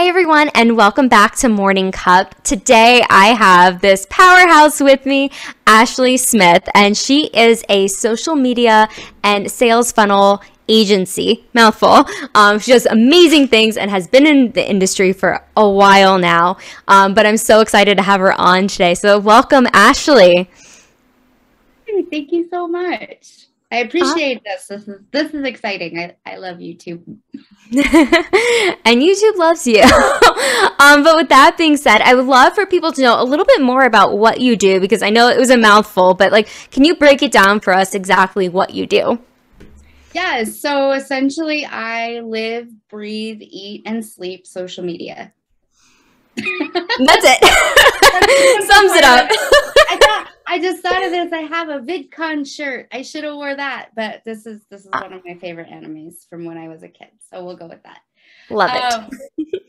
Hi, everyone, and welcome back to Morning Cup. Today, I have this powerhouse with me, Ashley Smith, and she is a social media and sales funnel agency, mouthful. She does amazing things and has been in the industry for a while now, but I'm so excited to have her on today. So welcome, Ashley. Thank you so much. I appreciate this. This is exciting. I love YouTube. And YouTube loves you. But with that being said, I would love for people to know a little bit more about what you do, because I know it was a mouthful, but can you break it down for us exactly what you do? Yeah, so essentially I live, breathe, eat, and sleep social media. That's it. That's Sums it up. I just thought of this. I have a VidCon shirt. I should have wore that, but this is one of my favorite animes from when I was a kid. So we'll go with that. Love it.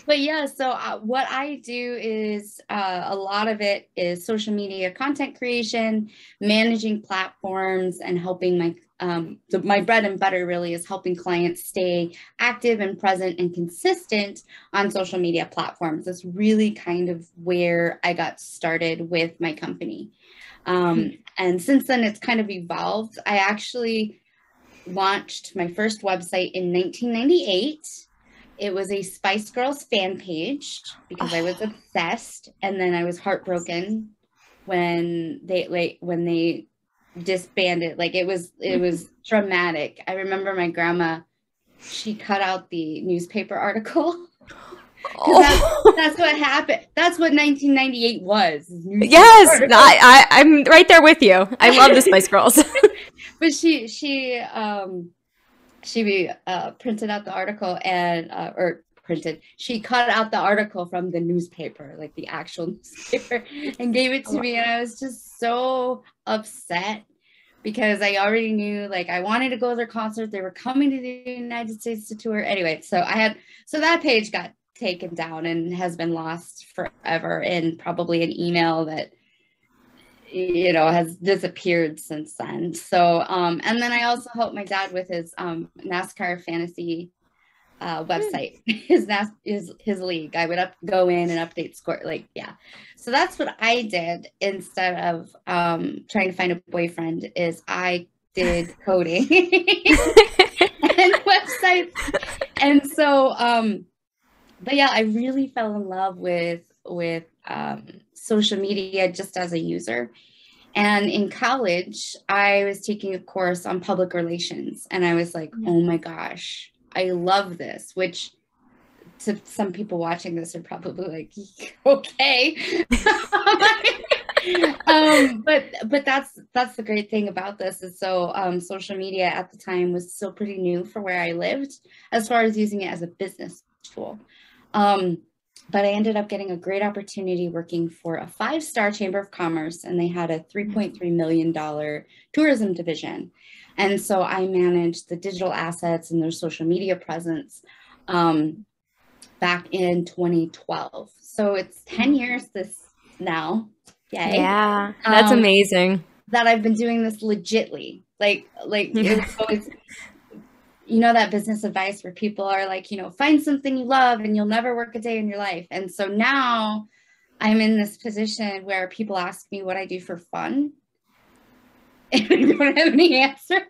But yeah, so what I do is a lot of it is social media content creation, managing platforms, and helping my bread and butter really is helping clients stay active and present and consistent on social media platforms. That's really kind of where I got started with my company. And since then, it's kind of evolved. I actually launched my first website in 1998. It was a Spice Girls fan page because I was obsessed, and then I was heartbroken when they disbanded. It was dramatic. I remember my grandma, she cut out the newspaper article. That's what happened. That's what 1998 was. Yes, I'm right there with you. I love the Spice Girls. But she printed out the article she cut out the article from the newspaper, like the actual newspaper, and gave it to me. And I was just so upset because I already knew, I wanted to go to their concert. They were coming to the United States to tour. Anyway, so that page got taken down and has been lost forever in probably an email that has disappeared since then. So and then I also helped my dad with his NASCAR fantasy website, his league. I would go in and update score, so that's what I did instead of trying to find a boyfriend. Is I did coding and websites. And so but yeah, I really fell in love with social media just as a user. And in college, I was taking a course on public relations, and I was like, oh my gosh, I love this, which to some people watching this are probably like, okay. But that's the great thing about this is social media at the time was still pretty new for where I lived as far as using it as a business tool. But I ended up getting a great opportunity working for a 5-star chamber of commerce, and they had a $3.3 million tourism division. And so I managed the digital assets and their social media presence back in 2012. So it's 10 years now. Yay. Yeah, that's amazing. That I've been doing this legitly. It was always, that business advice where people are like, find something you love and you'll never work a day in your life. And so now I'm in this position where people ask me what I do for fun, and I don't have any answers.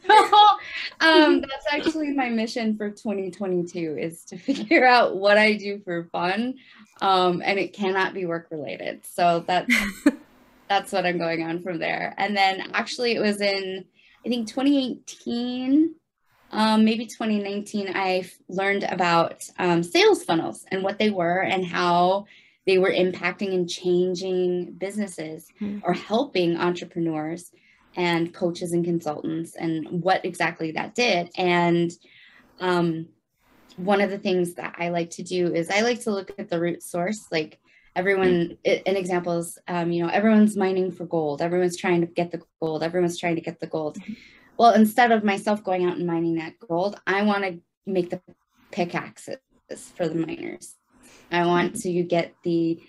So that's actually my mission for 2022 is to figure out what I do for fun. And it cannot be work related. So that's what I'm going on from there. And then actually it was in, I think 2018, maybe 2019, I learned about sales funnels and what they were and how they were impacting and changing businesses or helping entrepreneurs and coaches and consultants and what exactly that did. And one of the things that I like to do is I like to look at the root source. Like an example is, everyone's mining for gold. Everyone's trying to get the gold. Everyone's trying to get the gold. Well, instead of myself going out and mining that gold, I want to make the pickaxes for the miners. I want to get the,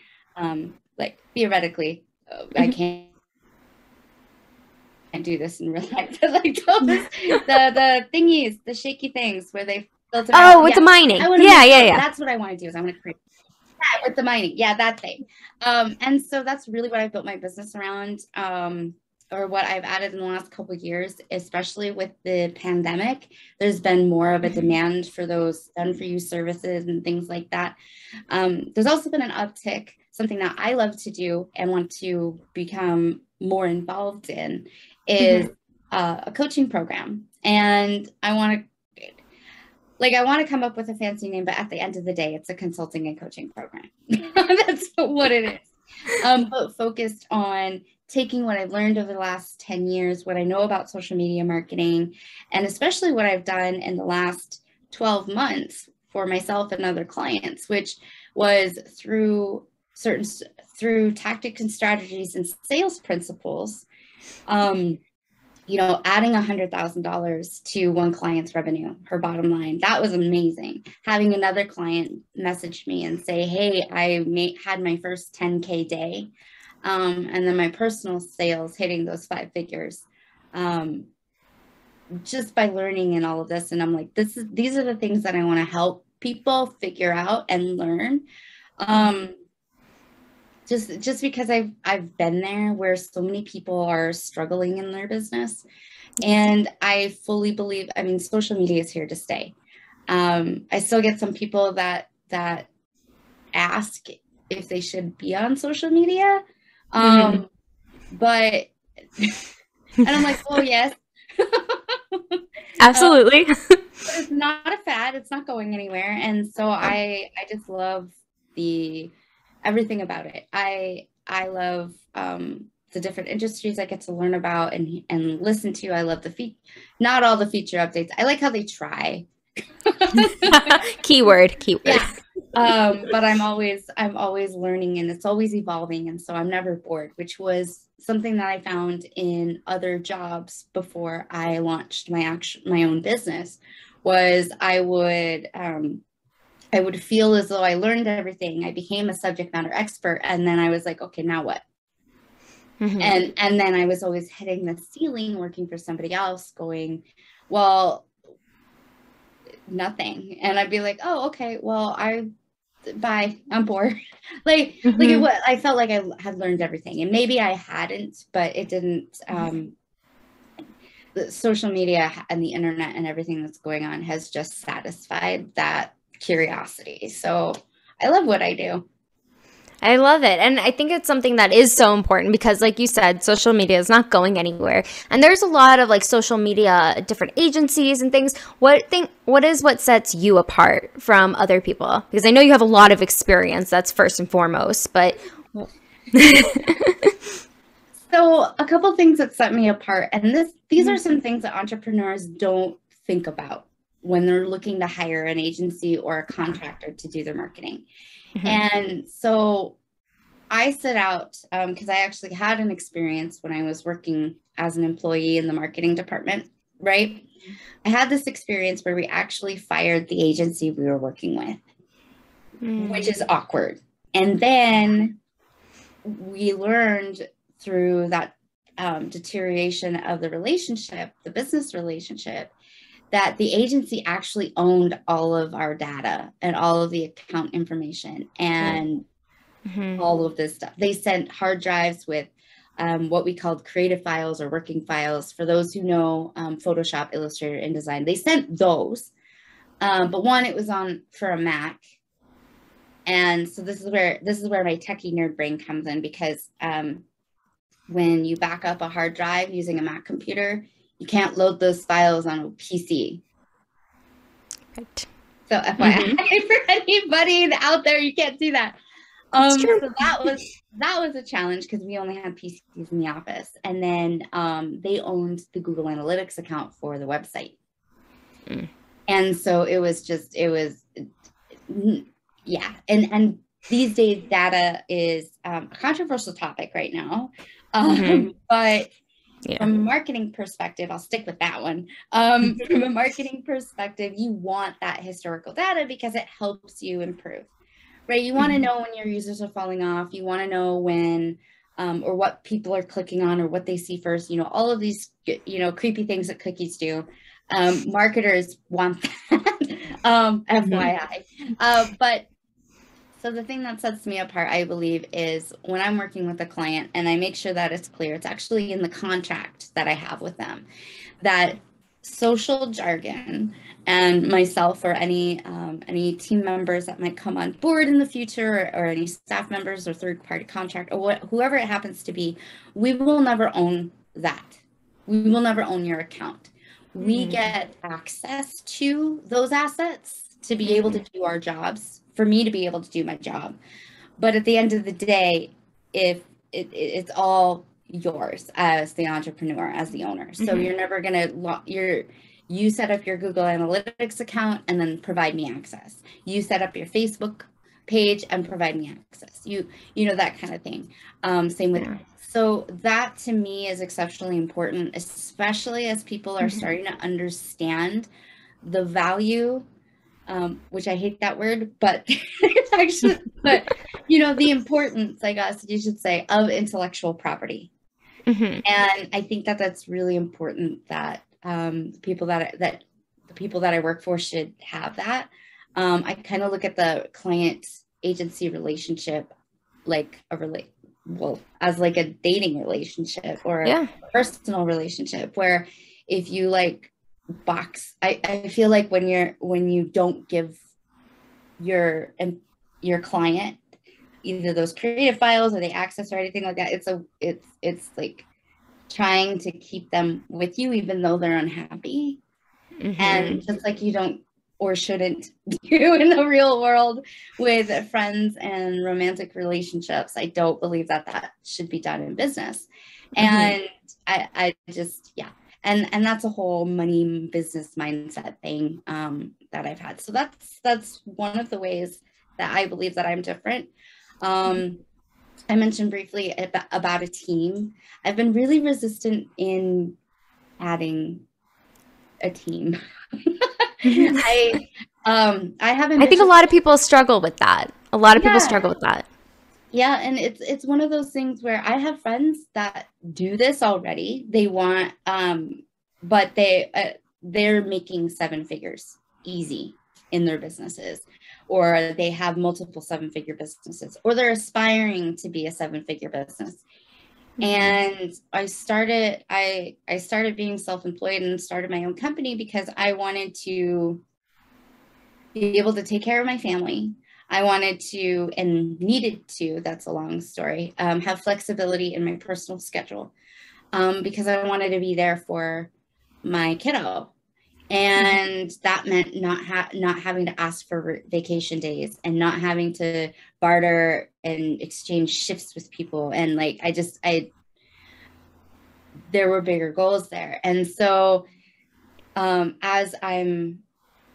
theoretically, I can't do this in real life, but the thingies, the shaky things where they filter. Oh, with the mining. Yeah. That's what I want to do is I want to create with the mining. Yeah, that thing. And so that's really what I've built my business around, or what I've added in the last couple of years, especially with the pandemic. There's been more of a demand for those done for you services and things like that. There's also been an uptick, something that I love to do and want to become more involved in is a coaching program. And I want to come up with a fancy name, but at the end of the day, it's a consulting and coaching program. That's what it is. But focused on taking what I've learned over the last 10 years, what I know about social media marketing, and especially what I've done in the last 12 months for myself and other clients, which was through tactics and strategies and sales principles, adding $100,000 to one client's revenue, her bottom line. That was amazing. Having another client message me and say, hey, I had my first 10K day. And then my personal sales hitting those 5 figures, just by learning and all of this. And I'm like, these are the things that I want to help people figure out and learn. Just because I've been there where so many people are struggling in their business. And I fully believe, social media is here to stay. I still get some people that ask if they should be on social media. But, and I'm like, oh yes. Absolutely. But it's not a fad. It's not going anywhere. And so I just love everything about it. I love the different industries I get to learn about and listen to. I love not all the feature updates. I like how they try. Keyword. Yeah. But I'm always learning, and it's always evolving. And so I'm never bored, which was something that I found in other jobs before I launched my own business. Was I would feel as though I learned everything. I became a subject matter expert. And then I was like, okay, now what? And then I was always hitting the ceiling, working for somebody else, going, well, nothing. And I'd be like, oh, okay, well, bye, I'm bored. I felt like I had learned everything, and maybe I hadn't, but it didn't. The social media and the internet and everything that's going on has just satisfied that curiosity. So I love what I do. I love it. And I think it's something that is so important because, like you said, social media is not going anywhere. And there's a lot of social media, different agencies and things. What sets you apart from other people? Because I know you have a lot of experience. That's first and foremost. But so a couple things that set me apart, and these are some things that entrepreneurs don't think about when they're looking to hire an agency or a contractor to do their marketing. And so I set out, because I actually had an experience when I was working as an employee in the marketing department, right? I had this experience where we actually fired the agency we were working with, which is awkward. And then we learned through that deterioration of the relationship, the business relationship, that the agency actually owned all of our data and all of the account information and all of this stuff. They sent hard drives with what we called creative files or working files. For those who know Photoshop, Illustrator, InDesign, they sent those. But one, it was for a Mac. And so this is where my techie nerd brain comes in, because when you back up a hard drive using a Mac computer, you can't load those files on a PC. Right. So FYI, for anybody out there, you can't do that. So that was a challenge because we only had PCs in the office. And then they owned the Google Analytics account for the website. And so it was And these days, data is a controversial topic right now. But from a marketing perspective, I'll stick with that one. From a marketing perspective, you want that historical data because it helps you improve, right? You want to know when your users are falling off. You want to know when or what people are clicking on or what they see first. All of these, creepy things that cookies do. Marketers want that. FYI. But so the thing that sets me apart, I believe, is when I'm working with a client and I make sure that it's clear, it's actually in the contract that I have with them, that social jargon and myself or any team members that might come on board in the future, or any staff members or third-party contract, or whoever it happens to be, we will never own that. We will never own your account. We get access to those assets to be able to do our jobs, for me to be able to do my job. But at the end of the day, if it's all yours as the entrepreneur, as the owner. So you're never gonna you set up your Google Analytics account and then provide me access. You set up your Facebook page and provide me access. You know, that kind of thing. Same with So that to me is exceptionally important, especially as people are starting to understand the value, which I hate that word, but it's actually, but you know, the importance, I guess you should say, of intellectual property. And I think that that's really important, that the people that I work for should have that. I kind of look at the client agency relationship like as like a dating relationship or a personal relationship, where if you like box, I feel like when you don't give your client either those creative files or the access or anything like that, it's like trying to keep them with you even though they're unhappy. And just like you don't or shouldn't do in the real world with friends and romantic relationships, I don't believe that should be done in business. And I just, and that's a whole money business mindset thing that I've had. So that's one of the ways that I believe that I'm different. I mentioned briefly about a team. I've been really resistant in adding a team. I think a lot of people struggle with that. People struggle with that. Yeah, and it's one of those things where I have friends that do this already. They want, but they're making 7 figures easy in their businesses, or they have multiple 7-figure businesses, or they're aspiring to be a 7-figure business. And I started being self-employed and started my own company because I wanted to be able to take care of my family. I wanted to, and needed to, that's a long story, have flexibility in my personal schedule, because I wanted to be there for my kiddo. And that meant not having to ask for vacation days and not having to barter and exchange shifts with people. And like, there were bigger goals there. And so as I'm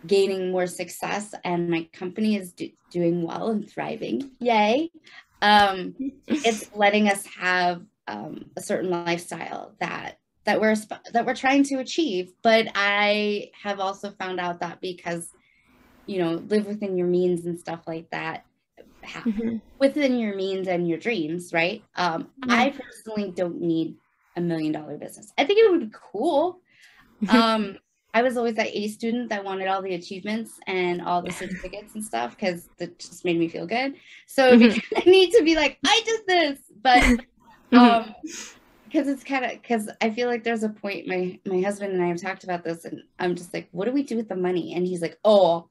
gaining more success and my company is doing well and thriving, yay, it's letting us have a certain lifestyle that we're trying to achieve. But I have also found out that because, live within your means and stuff like that, within your means and your dreams, right? I personally don't need $1 million business. I think it would be cool. I was always that A student that wanted all the achievements and all the certificates and stuff because that just made me feel good. So I need to be like, I did this, but because I feel like there's a point, my husband and I have talked about this, and I'm just like, what do we do with the money? And he's like, oh,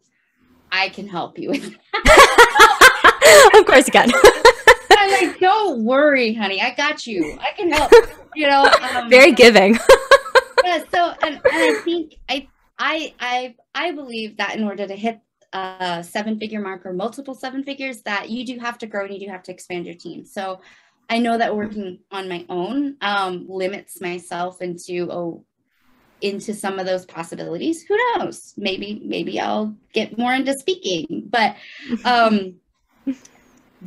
I can help you with that. Of course you can. I'm like, don't worry, honey, I got you. I can help. Very giving. Yeah. So, and I think I believe that in order to hit a 7-figure mark or multiple 7 figures, that you do have to grow and you do have to expand your team. So I know that working on my own limits myself into some of those possibilities. Who knows? Maybe I'll get more into speaking, but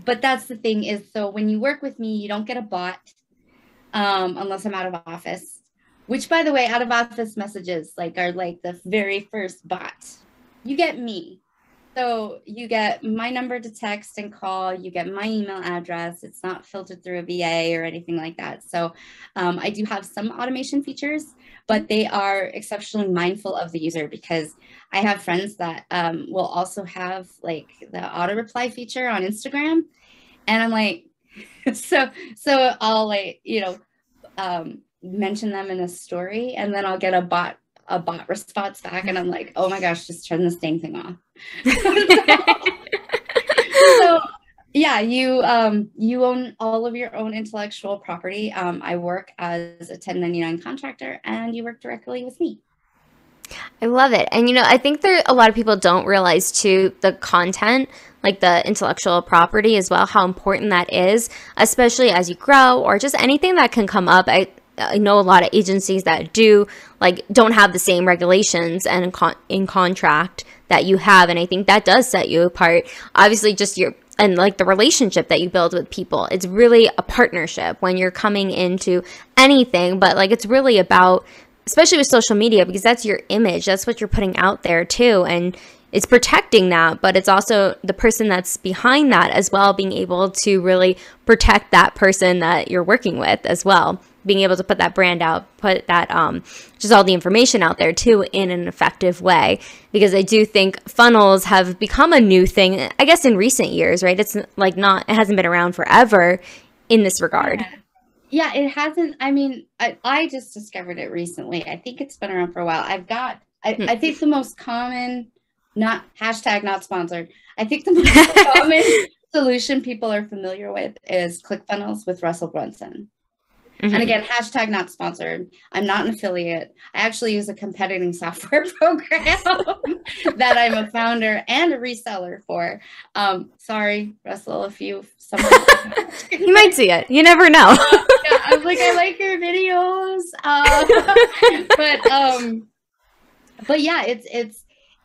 that's the thing is, so when you work with me, you don't get a bot unless I'm out of office, which, by the way, out of office messages are like the very first bot. You get me. So you get my number to text and call. You get my email address. It's not filtered through a VA or anything like that. So I do have some automation features, but they are exceptionally mindful of the user because I have friends that will also have like the auto reply feature on Instagram, and I'm like, so I'll like mention them in a story, and then I'll get a bot response back, and I'm like, oh my gosh, just turn this dang thing off. So yeah, you own all of your own intellectual property. I work as a 1099 contractor, and you work directly with me. I love it. And I think there a lot of people don't realize too the content, like the intellectual property as well, how important that is, especially as you grow or just anything that can come up. I know a lot of agencies that don't have the same regulations and in contract that you have, and I think that does set you apart. Obviously, just your and like the relationship that you build with people. It's really a partnership when you're coming into anything, but like it's really about, especially with social media, because that's your image, that's what you're putting out there too, and it's protecting that, but it's also the person that's behind that as well, being able to really protect that person that you're working with as well, being able to put that brand out, put that just all the information out there too in an effective way. Because I do think funnels have become a new thing, I guess, in recent years, right? It's like it hasn't been around forever in this regard. Yeah, it hasn't. I mean, I just discovered it recently. I think it's been around for a while. I think the most common, not hashtag not sponsored, I think the most common solution people are familiar with is ClickFunnels with Russell Brunson. Mm-hmm. And again, hashtag not sponsored. I'm not an affiliate. I actually use a competitive software program that I'm a founder and a reseller for. Sorry, Russell, if you might see it. You never know. Yeah, I was like, I like your videos. But yeah,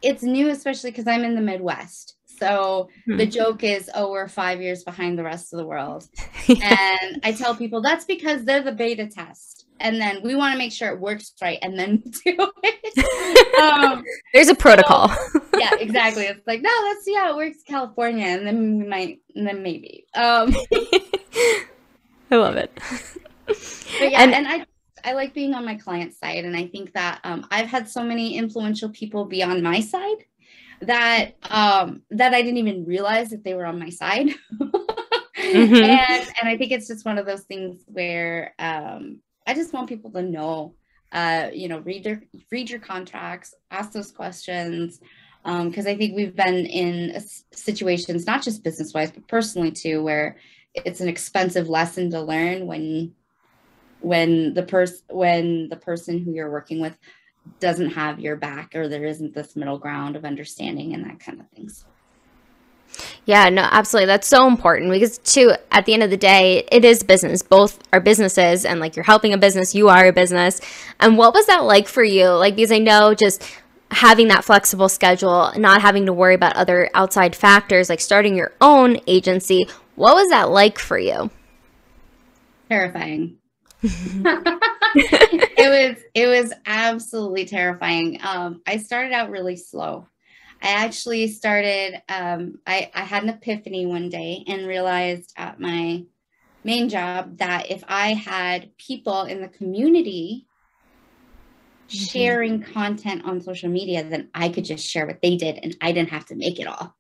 it's new, especially because I'm in the Midwest. So the joke is, oh, we're 5 years behind the rest of the world. And I tell people that's because they're the beta test. And then we want to make sure it works right. And then we do it. There's a protocol. So, yeah, exactly. It's like, no, let's see how it works in California. And then we might, and then maybe. I love it. But yeah, and I like being on my client's side. And I think that I've had so many influential people be on my side that I didn't even realize that they were on my side. Mm-hmm. And I think it's just one of those things where I just want people to know, read your contracts, ask those questions, because I think we've been in situations, not just business wise, but personally too, where it's an expensive lesson to learn when the person who you're working with doesn't have your back, or there isn't this middle ground of understanding and that kind of things. Yeah, no, absolutely. That's so important because too, at the end of the day, it is business. Both are businesses, and like you're helping a business, you are a business. And what was that like for you? Like, because I know just having that flexible schedule, not having to worry about other outside factors, like starting your own agency, what was that like for you? Terrifying. It was absolutely terrifying. I started out really slow. I actually started, I had an epiphany one day and realized at my main job that if I had people in the community sharing content on social media, then I could just share what they did and I didn't have to make it all.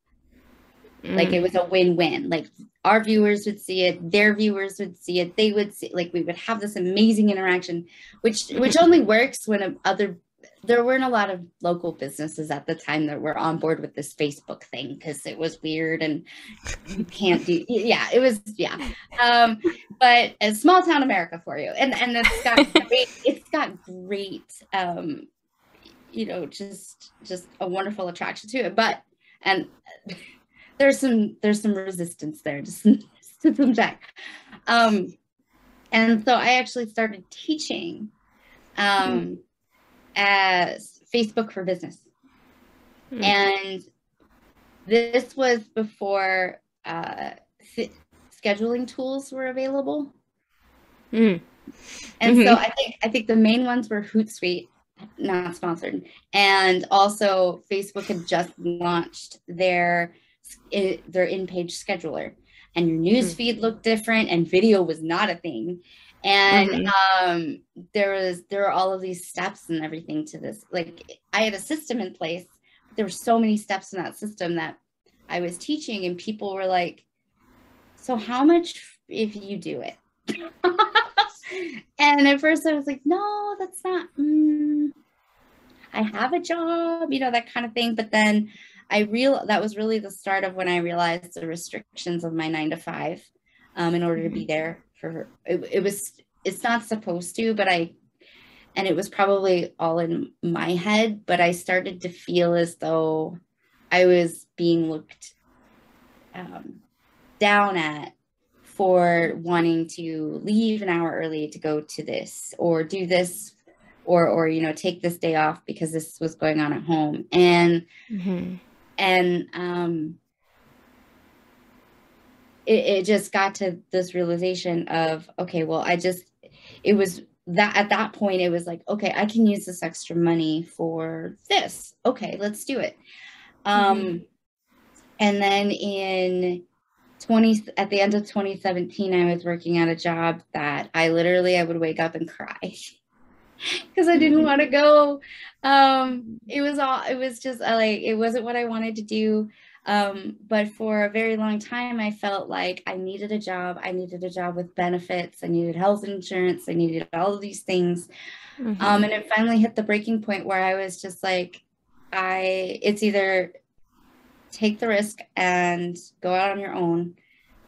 Like it was a win-win. Like our viewers would see it, their viewers would see it, they would see, like we would have this amazing interaction, which only works when there weren't a lot of local businesses at the time that were on board with this Facebook thing because it was weird and you can't do, it was, but a small town America for you. And it's got great, just a wonderful attraction to it. And there's some resistance there, just some check. And so I actually started teaching as Facebook for Business. And this was before scheduling tools were available. And so I think the main ones were Hootsuite not sponsored. And also Facebook had just launched their in-page scheduler, and your news feed looked different, and video was not a thing. And there were all of these steps and everything to this. Like, I had a system in place, but there were so many steps in that system that I was teaching, and people were like, so how much if you do it? And at first I was like, no, that's not, I have a job, that kind of thing. But then that was really the start of when I realized the restrictions of my 9 to 5, in order to be there for her. It's not supposed to, and it was probably all in my head, but I started to feel as though I was being looked down at for wanting to leave an hour early to go to this or do this, or take this day off because this was going on at home. And it just got to this realization of, okay, well, it was that at that point it was like, okay, I can use this extra money for this. Okay, let's do it. And then at the end of 2017, I was working at a job that I would wake up and cry because I didn't want to go. It was just like, it wasn't what I wanted to do. But for a very long time, I felt like I needed a job. I needed a job with benefits. I needed health insurance. I needed all of these things. And it finally hit the breaking point where I was just like, it's either take the risk and go out on your own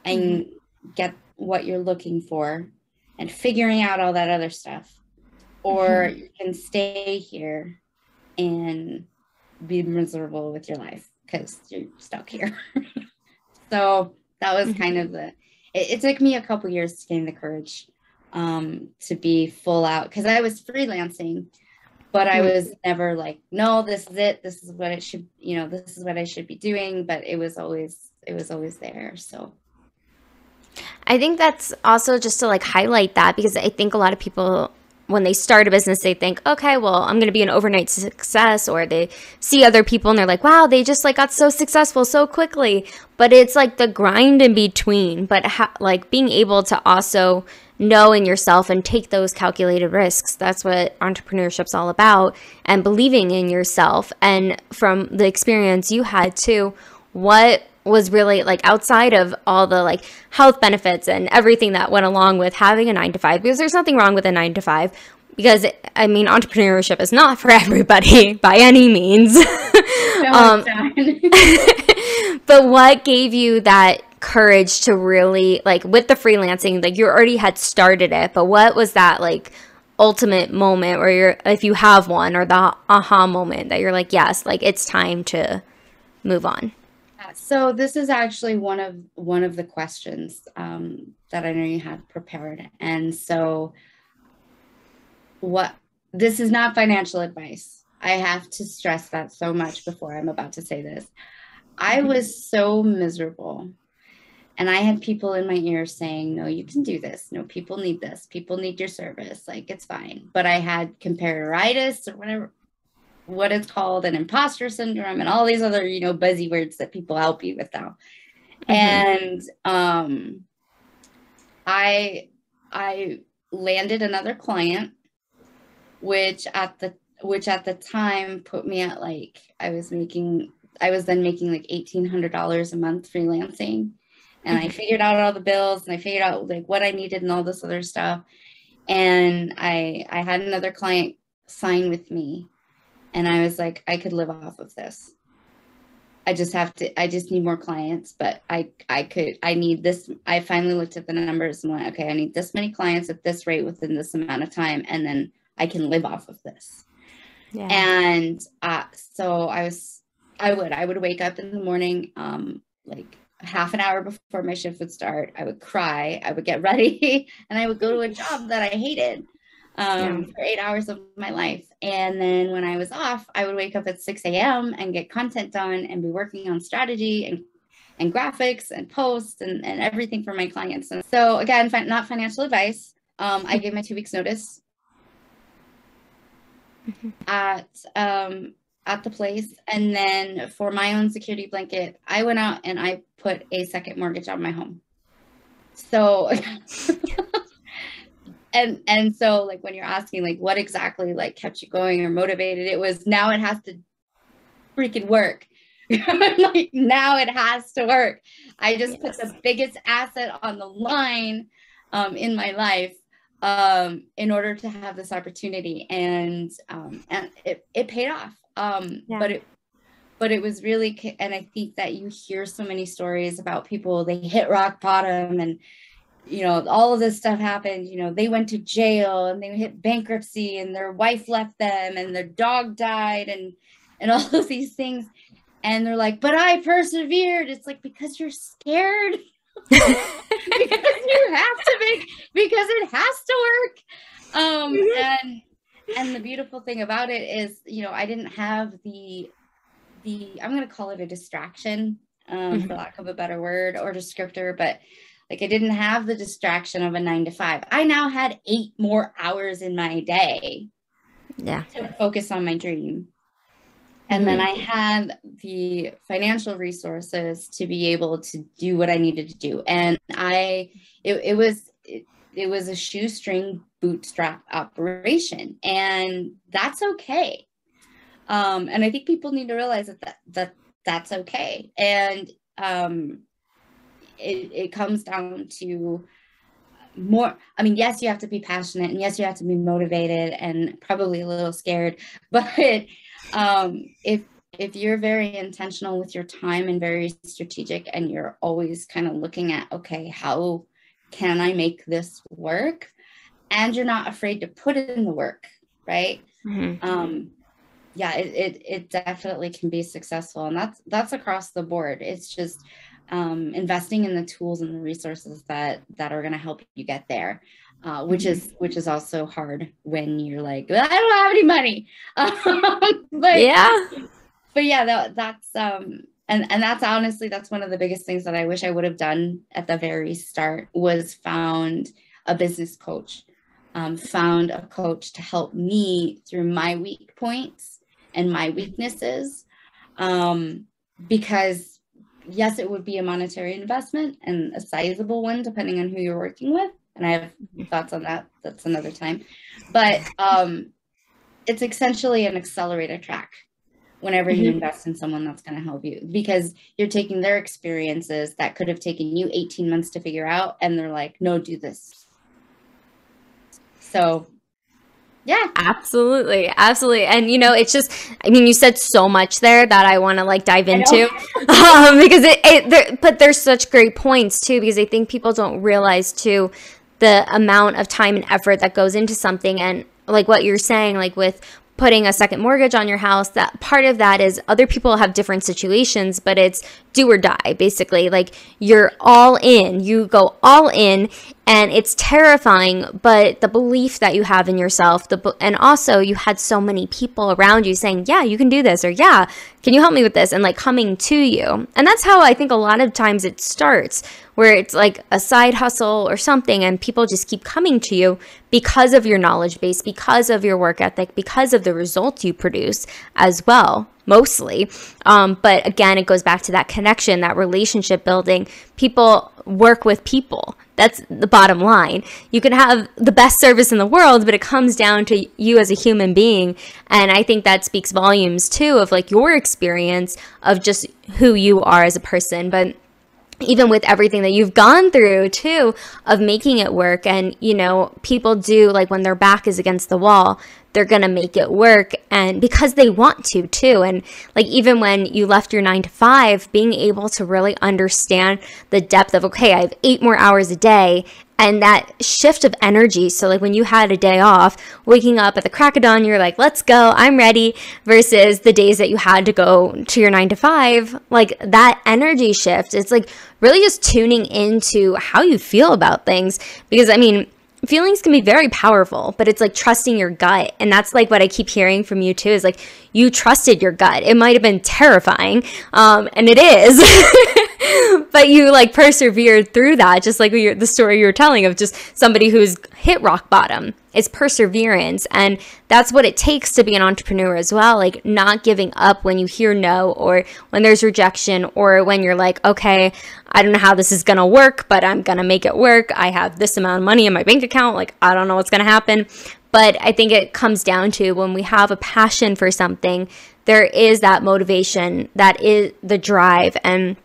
and get what you're looking for and figuring out all that other stuff, or you can stay here and be miserable with your life because you're stuck here. So that was kind of it took me a couple years to gain the courage to be full out, because I was freelancing, but I was never like, no, this is it. This is what it should, this is what I should be doing. But it was always there. So I think that's also just to like highlight that, because I think a lot of people, when they start a business, they think, okay, well, I'm going to be an overnight success, or they see other people and they're like, wow, they just like got so successful so quickly. But it's like the grind in between, but like being able to also know in yourself and take those calculated risks. That's what entrepreneurship's all about, and believing in yourself. And from the experience you had too, what was really like outside of all the like health benefits and everything that went along with having a 9 to 5, because there's nothing wrong with a 9 to 5, because I mean, entrepreneurship is not for everybody by any means. No, but what gave you that courage to really, like, with the freelancing, like you already had started it, but what was that like ultimate moment where if you have one, or the aha moment that you're like, yes, like it's time to move on? So this is actually one of the questions that I know you had prepared. And so this is not financial advice. I have to stress that so much before I'm about to say this. I was so miserable, and I had people in my ear saying, no, you can do this. No, people need this. People need your service. Like, it's fine. But I had comparatitis, or whatever, what it's called, and imposter syndrome, and all these other, buzzy words that people help you with now. And I landed another client, which at the time put me at like, I was then making like $1,800 a month freelancing. And I figured out all the bills, and I figured out like what I needed and all this other stuff. And I had another client sign with me, and I was like, I could live off of this. I just need more clients, but I need this. I finally looked at the numbers and went, okay, I need this many clients at this rate within this amount of time, and then I can live off of this. Yeah. And so I would wake up in the morning, like half an hour before my shift would start. I would cry, I would get ready, and I would go to a job that I hated for 8 hours of my life. And then when I was off, I would wake up at 6 a.m. and get content done and be working on strategy and graphics and posts and everything for my clients. And so again, not financial advice. I gave my 2 weeks notice. at the place. And then for my own security blanket, I went out and I put a second mortgage on my home. So and so like when you're asking like what exactly like kept you going or motivated, it was now it has to freaking work. Like now it has to work. I just put the biggest asset on the line in my life in order to have this opportunity, and it paid off. But it was really, and I think that you hear so many stories about people, they hit rock bottom and, you know, all of this stuff happened, you know, they went to jail and they hit bankruptcy and their wife left them and their dog died and all of these things. And they're like, but I persevered. It's like, because you're scared. Because you have to because it has to work. And the beautiful thing about it is, you know, I didn't have the I'm going to call it a distraction, for lack of a better word or descriptor, but like I didn't have the distraction of a 9-to-5. I now had 8 more hours in my day to focus on my dream. And then I had the financial resources to be able to do what I needed to do. And it was a shoestring bootstrap operation, and that's okay. And I think people need to realize that that's okay. And it comes down to more. I mean, yes, you have to be passionate, and yes, you have to be motivated, and probably a little scared. But if you're very intentional with your time and very strategic, and you're always kind of looking at, okay, how can I make this work? And you're not afraid to put in the work, right? Yeah, it definitely can be successful, and that's across the board. It's just investing in the tools and the resources that are going to help you get there, which is also hard when you're like, I don't have any money. But yeah, that's and that's honestly, that's one of the biggest things that I wish I would have done at the very start, was found a business coach, found a coach to help me through my weak points and my weaknesses, because yes, it would be a monetary investment, and a sizable one depending on who you're working with. And I have thoughts on that. That's another time. But it's essentially an accelerator track whenever you invest in someone that's going to help you, because you're taking their experiences that could have taken you 18 months to figure out, and they're like, no, do this. So yeah, absolutely. And, you know, it's just, I mean, you said so much there that I want to like dive into, because but there's such great points too, because I think people don't realize too the amount of time and effort that goes into something. And like what you're saying, like with putting a second mortgage on your house, that part of that is other people have different situations, but it's do or die, basically. Like you're all in, you go all in, and it's terrifying, but the belief that you have in yourself, and also you had so many people around you saying, yeah, you can do this, or yeah, can you help me with this, and like coming to you. And that's how I think a lot of times it starts, where it's like a side hustle or something, and people just keep coming to you because of your knowledge base, because of your work ethic, because of the results you produce as well, mostly. But again, it goes back to that connection, that relationship building. People work with people. That's the bottom line. You can have the best service in the world, but it comes down to you as a human being. And I think that speaks volumes too of like your experience of just who you are as a person. But even with everything that you've gone through too, of making it work. And, you know, people do, like when their back is against the wall, they're going to make it work, and because they want to too. And like, even when you left your 9-to-5, being able to really understand the depth of, okay, I have 8 more hours a day, and that shift of energy. So like when you had a day off, waking up at the crack of dawn, you're like, let's go, I'm ready, versus the days that you had to go to your 9-to-5, like that energy shift, it's like really just tuning into how you feel about things. Because I mean, feelings can be very powerful, but it's like trusting your gut. And that's like what I keep hearing from you too, is like you trusted your gut. It might have been terrifying, and it is, But you like persevered through that, just like the story you were telling of just somebody who's hit rock bottom. It's perseverance. And that's what it takes to be an entrepreneur as well. Like not giving up when you hear no, or when there's rejection, or when you're like, okay, I don't know how this is going to work, but I'm going to make it work. I have this amount of money in my bank account. Like, I don't know what's going to happen. But I think it comes down to when we have a passion for something, there is that motivation, that is the drive. And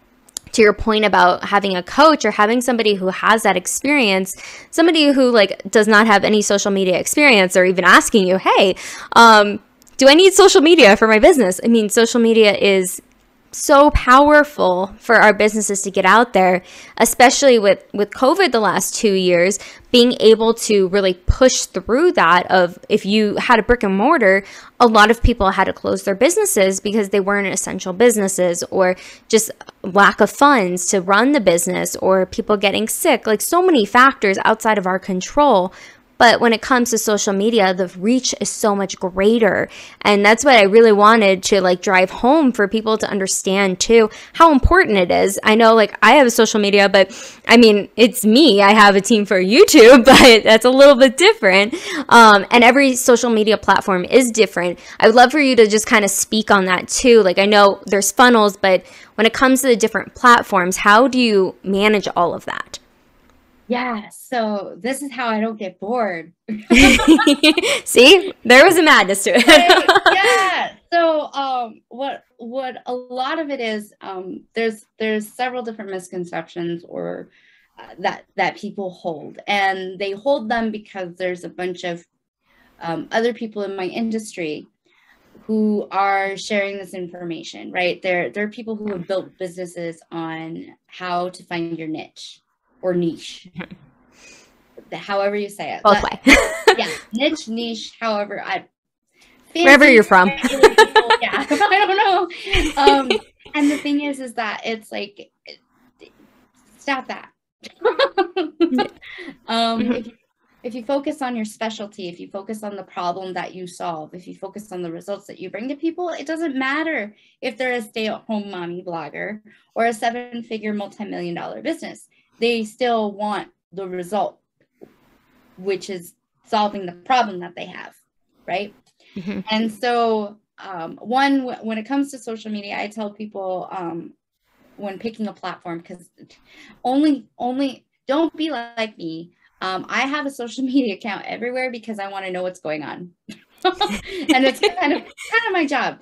to your point about having a coach or having somebody who has that experience, somebody who like does not have any social media experience, or even asking you, hey, do I need social media for my business? I mean, social media is so powerful for our businesses to get out there, especially with COVID the last 2 years, being able to really push through that. Of if you had a brick and mortar, a lot of people had to close their businesses because they weren't essential businesses, or just lack of funds to run the business, or people getting sick, like so many factors outside of our control. But when it comes to social media, the reach is so much greater. And that's what I really wanted to like drive home for people to understand too, how important it is. I know like I have a social media, but I mean, it's me. I have a team for YouTube, but that's a little bit different. And every social media platform is different. I would love for you to just kind of speak on that too. Like I know there's funnels, but when it comes to the different platforms, how do you manage all of that? Yeah, so this is how I don't get bored. See, there was a madness to it. Yeah. So what a lot of it is, there's several different misconceptions, or that people hold, and they hold them because there's a bunch of other people in my industry who are sharing this information, right? There are people who have built businesses on how to find your niche. Or niche, however you say it. Both way. Yeah, niche, however, wherever you're from. People, yeah, I don't know. And the thing is that it's like, stop that. If you focus on your specialty, if you focus on the problem that you solve, if you focus on the results that you bring to people, it doesn't matter if they're a stay-at-home mommy blogger or a 7-figure multi-million-dollar business. They still want the result, which is solving the problem that they have, right? Mm-hmm. And so when it comes to social media, I tell people when picking a platform, because only don't be like me. I have a social media account everywhere because I want to know what's going on. And it's kind of my job.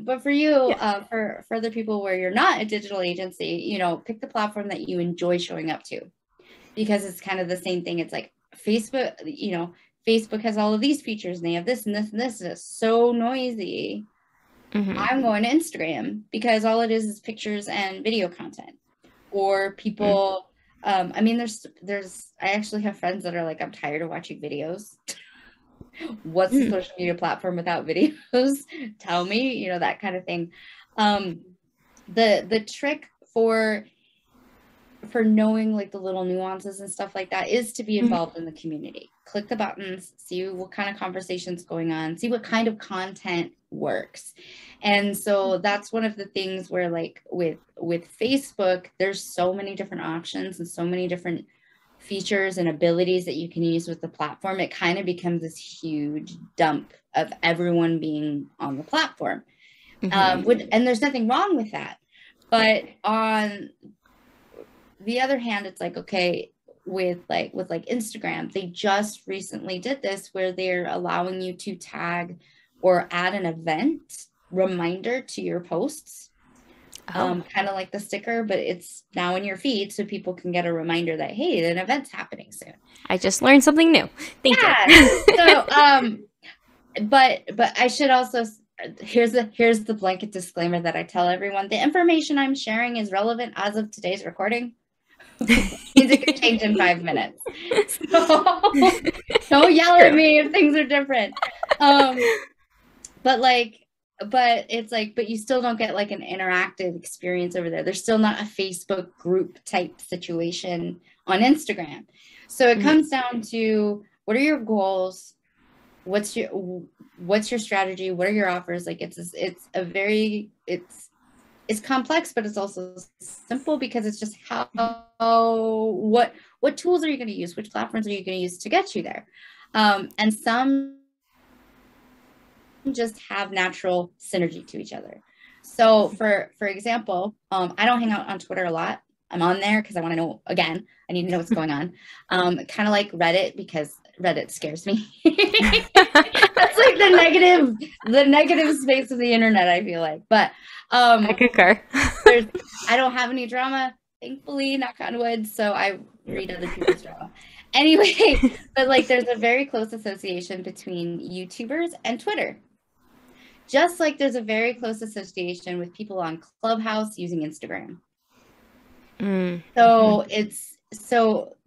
But for you, for other people where you're not a digital agency, pick the platform that you enjoy showing up to, because it's kind of the same thing. It's like Facebook, Facebook has all of these features and they have this and this and this, and it's so noisy. Mm-hmm. I'm going to Instagram because all it is pictures and video content. Or people, I mean, I actually have friends that are like, I'm tired of watching videos. What's the social media platform without videos? Tell me, that kind of thing. The trick for knowing like the little nuances and stuff like that is to be involved in the community. Click the buttons, see what kind of conversations going on, see what kind of content works. And so that's one of the things where like with Facebook, there's so many different options and so many different features and abilities that you can use with the platform. It kind of becomes this huge dump of everyone being on the platform. And there's nothing wrong with that. But on the other hand, it's like, okay, with Instagram, they just recently did this where they're allowing you to tag or add an event reminder to your posts. Kind of like the sticker, but it's now in your feed, so people can get a reminder that, hey, an event's happening soon. I just learned something new. Thank you. So, but I should also, here's the blanket disclaimer that I tell everyone: the information I'm sharing is relevant as of today's recording. Means it could change in 5 minutes. So don't yell at me if things are different. But it's like, but you still don't get like an interactive experience over there. There's still not a Facebook group type situation on Instagram. So it comes down to, what are your goals? What's your strategy? What are your offers? Like it's is complex, but it's also simple because it's just what tools are you going to use? Which platforms are you going to use to get you there? And some just have natural synergy to each other. So for example, I don't hang out on Twitter a lot. I'm on there because I want to know, again, I need to know what's going on. Kind of like Reddit, because Reddit scares me. That's like the negative space of the internet, I feel like. But I concur. I don't have any drama, thankfully, knock on wood. So I read other people's drama. Anyway, but like there's a very close association between YouTubers and Twitter. Just like there's a very close association with people on Clubhouse using Instagram. So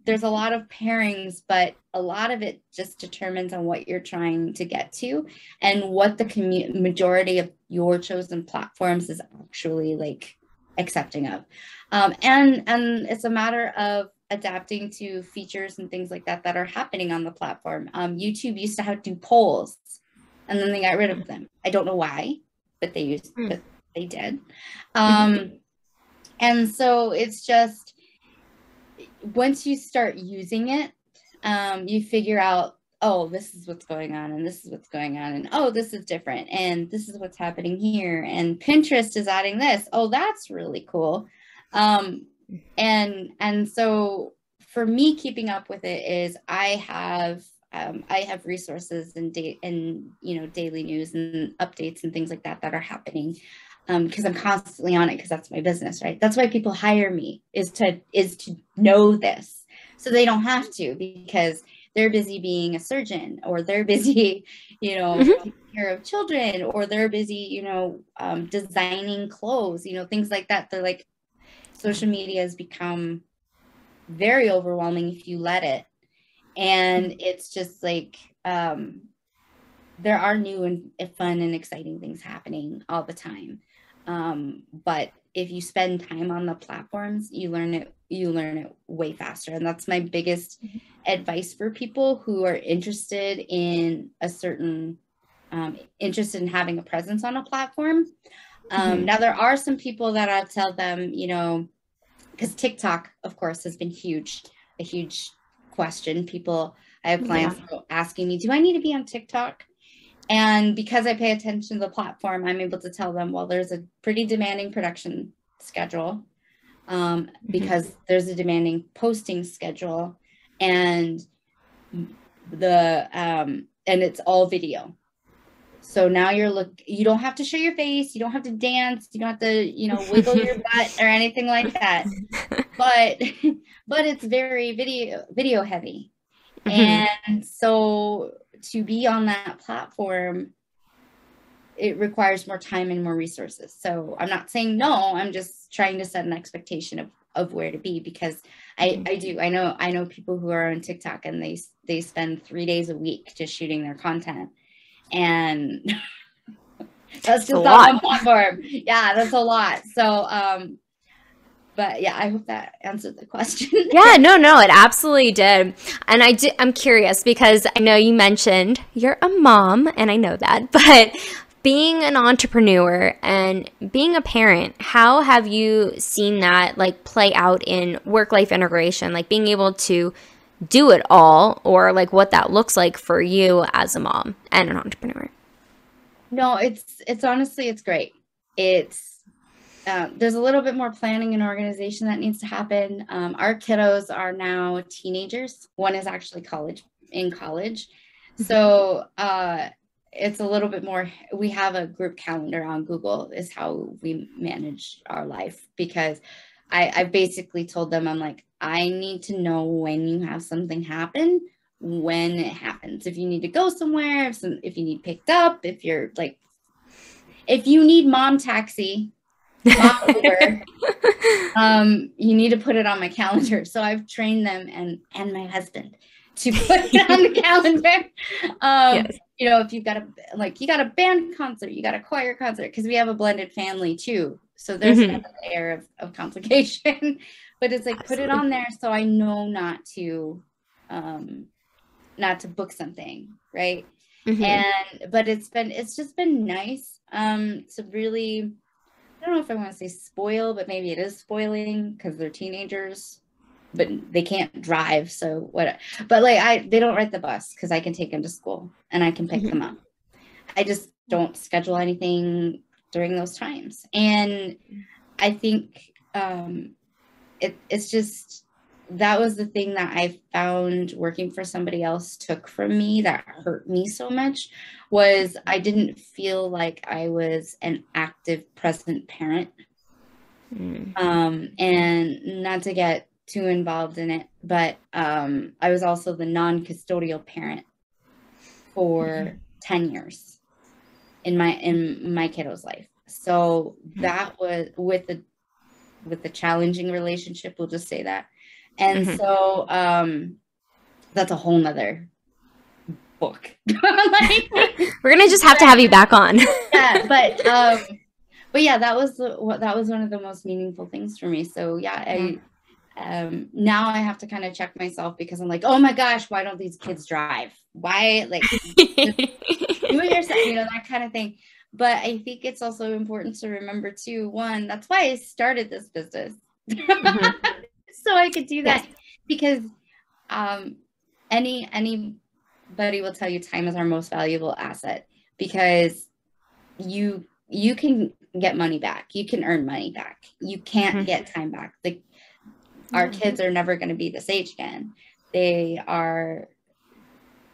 there's a lot of pairings, but a lot of it just determines on what you're trying to get to and what the majority of your chosen platforms is actually like accepting of. And it's a matter of adapting to features and things like that that are happening on the platform. YouTube used to have to do polls, and then they got rid of them. I don't know why, but they did. And so it's just, once you start using it, you figure out, oh, this is what's going on, and this is what's going on, and oh, this is different, and this is what's happening here, and Pinterest is adding this. Oh, that's really cool. And so for me, keeping up with it is I have resources and daily news and updates and things like that that are happening, because I'm constantly on it, because that's my business, right? That's why people hire me, is to know this, so they don't have to, because they're busy being a surgeon, or they're busy, taking care of children, or they're busy, designing clothes, things like that. They're like, social media has become very overwhelming if you let it. And it's just like, there are new and fun and exciting things happening all the time. But if you spend time on the platforms, you learn it way faster. And that's my biggest advice for people who are interested in interested in having a presence on a platform. Now there are some people that I'll tell them, because TikTok, of course, has been a huge question. I have clients asking me, do I need to be on TikTok? And because I pay attention to the platform, I'm able to tell them, well, there's a pretty demanding production schedule, because there's a demanding posting schedule, and and it's all video. So now you don't have to show your face, you don't have to dance, you don't have to, wiggle your butt or anything like that. But it's very video heavy. And so to be on that platform, it requires more time and more resources. So I'm not saying no, I'm just trying to set an expectation of where to be, because I know people who are on TikTok and they spend 3 days a week just shooting their content. And that's just on one platform. Yeah, that's a lot. So, but yeah, I hope that answered the question. Yeah, no, it absolutely did. And I'm curious, because I know you mentioned you're a mom, and I know that, but being an entrepreneur and being a parent, how have you seen that like play out in work-life integration, like being able to do it all, or like what that looks like for you as a mom and an entrepreneur? No, it's honestly, it's great. There's a little bit more planning and organization that needs to happen. Our kiddos are now teenagers. One is actually in college. So it's a little bit more, we have a group calendar on Google is how we manage our life, because I basically told them, I'm like, I need to know when you have something happen, when it happens. If you need to go somewhere, if you need picked up, if you need mom taxi, mom Uber, you need to put it on my calendar. So I've trained them and my husband to put it on the calendar. Yes. If you got a band concert, you got a choir concert, because we have a blended family too. So there's another layer of complication, but it's like, put it on there so I know not to book something, right? But it's just been nice to really don't know if I want to say spoil, but maybe it is spoiling because they're teenagers, but they can't drive. So what? But like they don't ride the bus because I can take them to school and I can pick them up. I just don't schedule anything during those times. And I think it's just, that was the thing that I found working for somebody else took from me that hurt me so much, was I didn't feel like I was an active, present parent. And not to get too involved in it, but I was also the non-custodial parent for 10 years in my kiddo's life. So that was with the challenging relationship, we'll just say that. And so that's a whole nother book. Like, we're gonna just have to have you back on. Yeah, but yeah, that was one of the most meaningful things for me. So yeah, now I have to kind of check myself, because I'm like, oh my gosh, why don't these kids drive? Why, like, do it yourself, that kind of thing. But I think it's also important to remember too, one, that's why I started this business. So I could do that. Because anybody will tell you time is our most valuable asset, because you can get money back. You can earn money back. You can't get time back. Like, our kids are never going to be this age again. They are,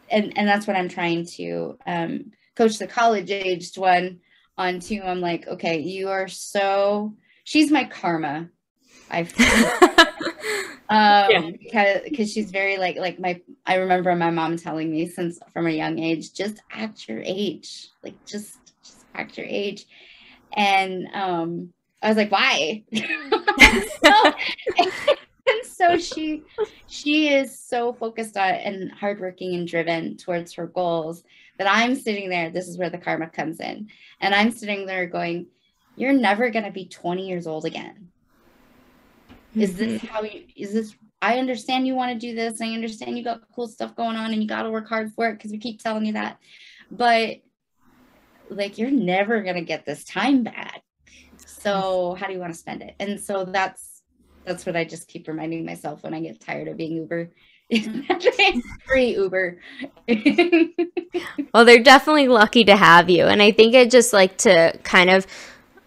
and that's what I'm trying to coach the college aged one on too. I'm like, okay, you are she's my karma. Because she's very like I remember my mom telling me since from a young age, just act your age, like just act your age. And I was like, why? And so she is so focused on and hardworking and driven towards her goals that I'm sitting there. This is where the karma comes in. And I'm sitting there going, you're never going to be 20 years old again. Is this I understand you want to do this. I understand you got cool stuff going on and you got to work hard for it, because we keep telling you that. But like, you're never going to get this time back. So how do you want to spend it? And so that's what I just keep reminding myself when I get tired of being Uber. Free Uber. Well, they're definitely lucky to have you. And I think it just, like, to kind of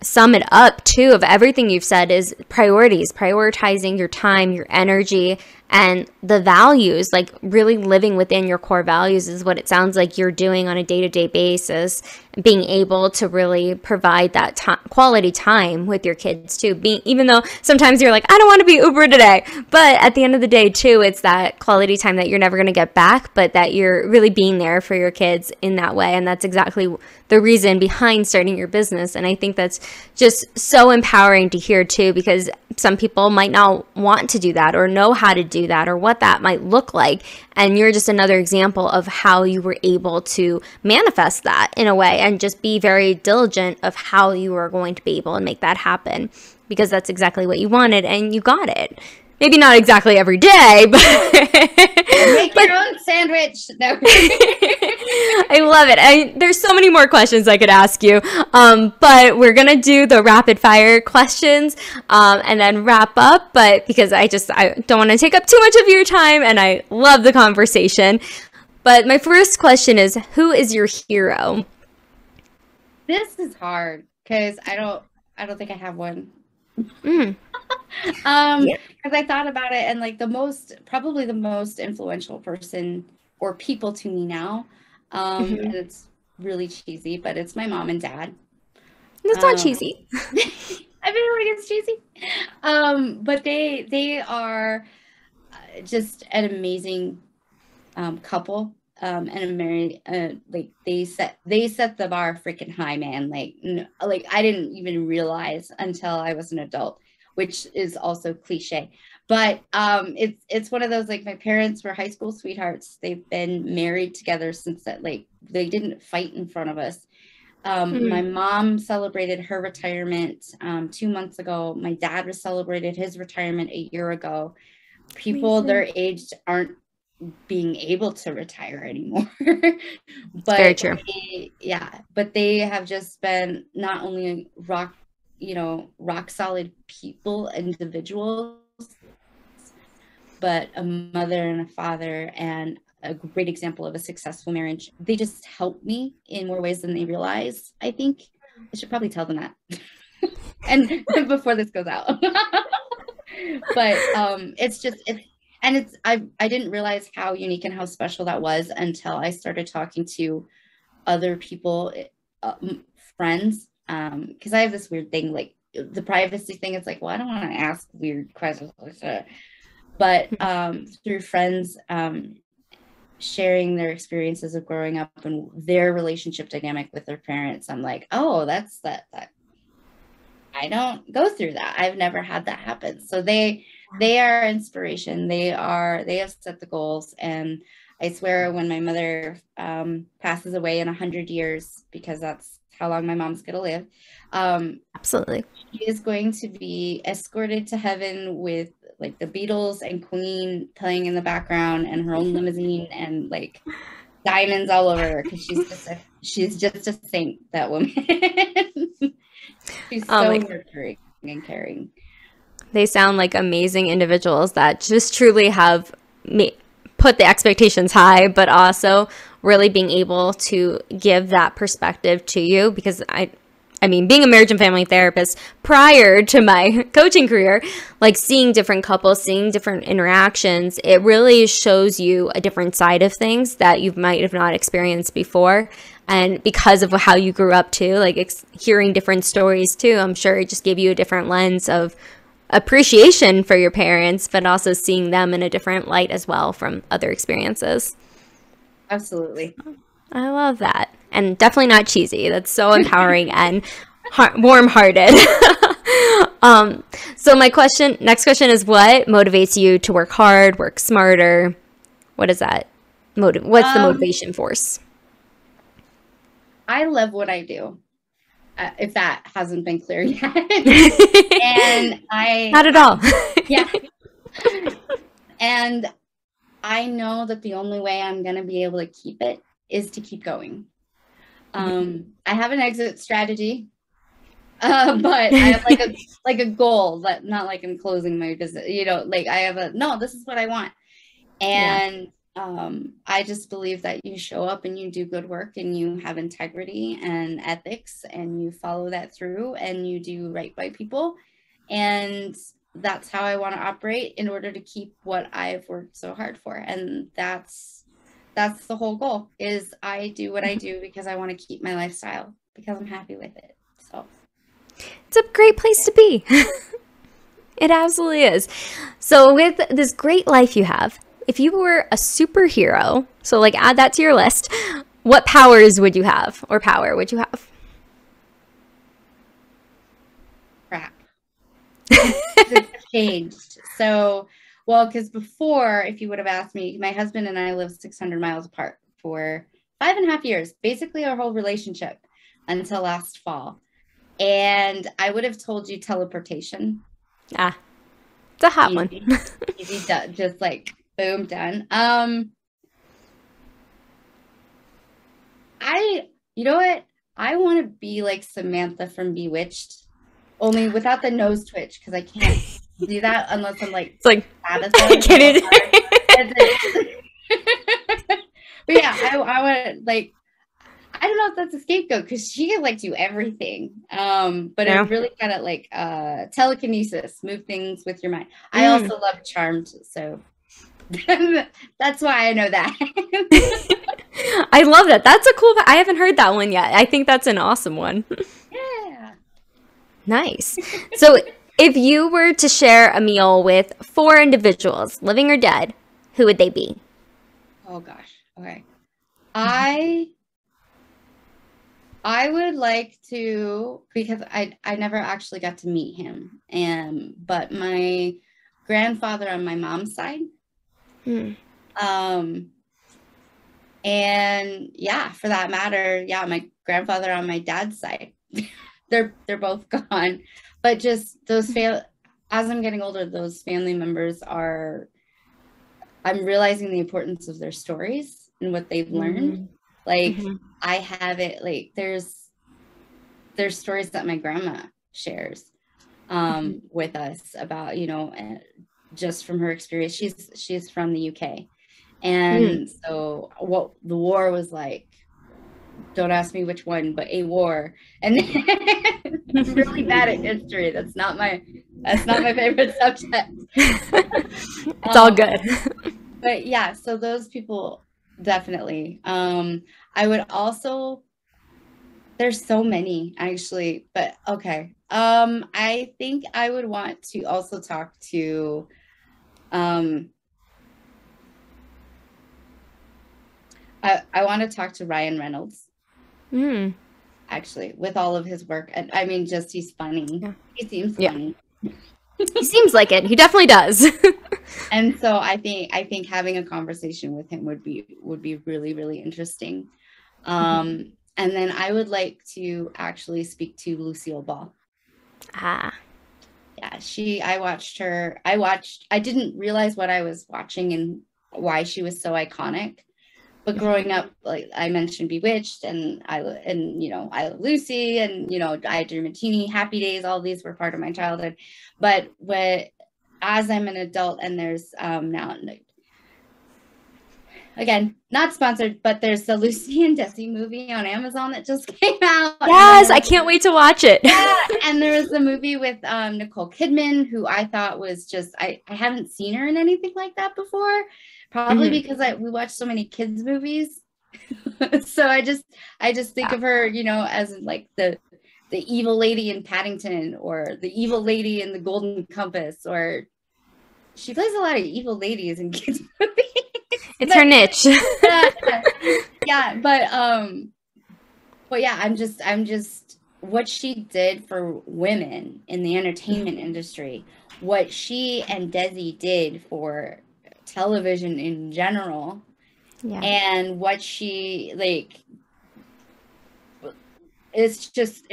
sum it up too, of everything you've said, is priorities, prioritizing your time, your energy, and the values. Like, really living within your core values is what it sounds like you're doing on a day-to-day basis, being able to really provide that quality time with your kids too, even though sometimes you're like, I don't want to be Uber today, but at the end of the day too, it's that quality time that you're never going to get back, but that you're really being there for your kids in that way. And that's exactly the reason behind starting your business. And I think that's just so empowering to hear too, because some people might not want to do that or know how to do that or what that might look like. And you're just another example of how you were able to manifest that in a way, and just be very diligent of how you are going to be able to make that happen, because that's exactly what you wanted and you got it. Maybe not exactly every day, but make your own sandwich. No. I love it. There's so many more questions I could ask you, but we're gonna do the rapid fire questions and then wrap up. But because I don't want to take up too much of your time, and I love the conversation. But my first question is, who is your hero? This is hard because I don't think I have one. Because I thought about it, and like probably the most influential person or people to me now, and it's really cheesy, but it's my mom and dad. That's not cheesy. I feel like it's cheesy, but they are just an amazing couple. And I'm married, like they set the bar freaking high, man. Like I didn't even realize until I was an adult, which is also cliche, but it's one of those, like, my parents were high school sweethearts. They've been married together since that, like, they didn't fight in front of us. My mom celebrated her retirement 2 months ago. My dad celebrated his retirement a year ago. People their age aren't being able to retire anymore. But very true. But they have just been not only rock rock solid people, individuals, but a mother and a father and a great example of a successful marriage. They just help me in more ways than they realize. I think I should probably tell them that. And before this goes out. But I didn't realize how unique and how special that was until I started talking to other people, friends, because I have this weird thing, like the privacy thing. It's like, well, I don't want to ask weird questions like that. But through friends sharing their experiences of growing up and their relationship dynamic with their parents, I'm like, oh, that's that I don't go through that. I've never had that happen. So they are inspiration. They have set the goals. And I swear when my mother passes away in 100 years, because that's how long my mom's going to live. Absolutely. She is going to be escorted to heaven with like the Beatles and Queen playing in the background and her own limousine and like diamonds all over her, because she's just a saint, that woman. She's so nurturing and caring. They sound like amazing individuals that just truly have put the expectations high, but also really being able to give that perspective to you. Because I mean, being a marriage and family therapist prior to my coaching career, like seeing different couples, seeing different interactions, it really shows you a different side of things that you might have not experienced before. And because of how you grew up too, like hearing different stories too, I'm sure it just gave you a different lens of appreciation for your parents, but also seeing them in a different light as well from other experiences. Absolutely. I love that. And definitely not cheesy. That's so empowering and warm-hearted. So my next question is, what motivates you to work hard, work smarter? What is that? What's the motivation force? I love what I do. If that hasn't been clear yet. And not at all. Yeah. And I know that the only way I'm going to be able to keep it is to keep going. I have an exit strategy, but I have like a goal, that not like I'm closing my business, like I have this is what I want. And I just believe that you show up and you do good work and you have integrity and ethics and you follow that through and you do right by people. And that's how I want to operate in order to keep what I've worked so hard for. And that's the whole goal, is I do what I do because I want to keep my lifestyle, because I'm happy with it. So it's a great place to be. It absolutely is. So with this great life you have, if you were a superhero, so like add that to your list, what powers would you have, or power would you have? Crap. It's changed. So, well, because before, if you would have asked me, my husband and I lived 600 miles apart for 5.5 years, basically our whole relationship until last fall. And I would have told you teleportation. It's a hot one. Easy, just like boom, done. You know what? I want to be like Samantha from Bewitched, only without the nose twitch, because I can't do that unless I'm like, it's like I get it. But yeah, I want, like, I don't know if that's a scapegoat, because she can like do everything. But it really kind of like telekinesis, move things with your mind. I also love Charmed, so that's why I know that. I love that. That's a cool. I haven't heard that one yet. I think that's an awesome one. Yeah. Nice. So if you were to share a meal with 4 individuals, living or dead, who would they be? Oh gosh. Okay. I would like to, because I never actually got to meet him, but my grandfather on my mom's side. And yeah, for that matter, yeah, my grandfather on my dad's side, they're both gone, but just those as I'm getting older, those family members I'm realizing the importance of their stories and what they've learned. Like I have it, like there's stories that my grandma shares with us about, just from her experience. She's from the UK. And so what the war was like, don't ask me which one, but a war. And I'm really bad at history. That's not my favorite subject. It's all good. But yeah, so those people definitely. I would also, there's so many actually, but okay. I think I would want to also talk to I want to talk to Ryan Reynolds. Actually, with all of his work. And I mean, just he's funny. Yeah. He seems funny. He seems like it. He definitely does. And so I think having a conversation with him would be really, really interesting. And then I would like to actually speak to Lucille Ball. Yeah, I watched her. I didn't realize what I was watching and why she was so iconic. But growing up, like I mentioned, Bewitched and I Love Lucy and I Dream a Teeny, Happy Days, all these were part of my childhood. But as I'm an adult, and there's now, again, not sponsored, but there's the Lucy and Desi movie on Amazon that just came out. Yes, I can't wait to watch it. Yeah, and there was a movie with Nicole Kidman, who I thought was just, I haven't seen her in anything like that before. Probably because we watch so many kids movies. So I just think of her, as like the evil lady in Paddington, or the evil lady in The Golden Compass, or she plays a lot of evil ladies in kids movies. It's her niche. Yeah, but yeah, I'm just what she did for women in the entertainment industry, what she and Desi did for television in general, and what she it's just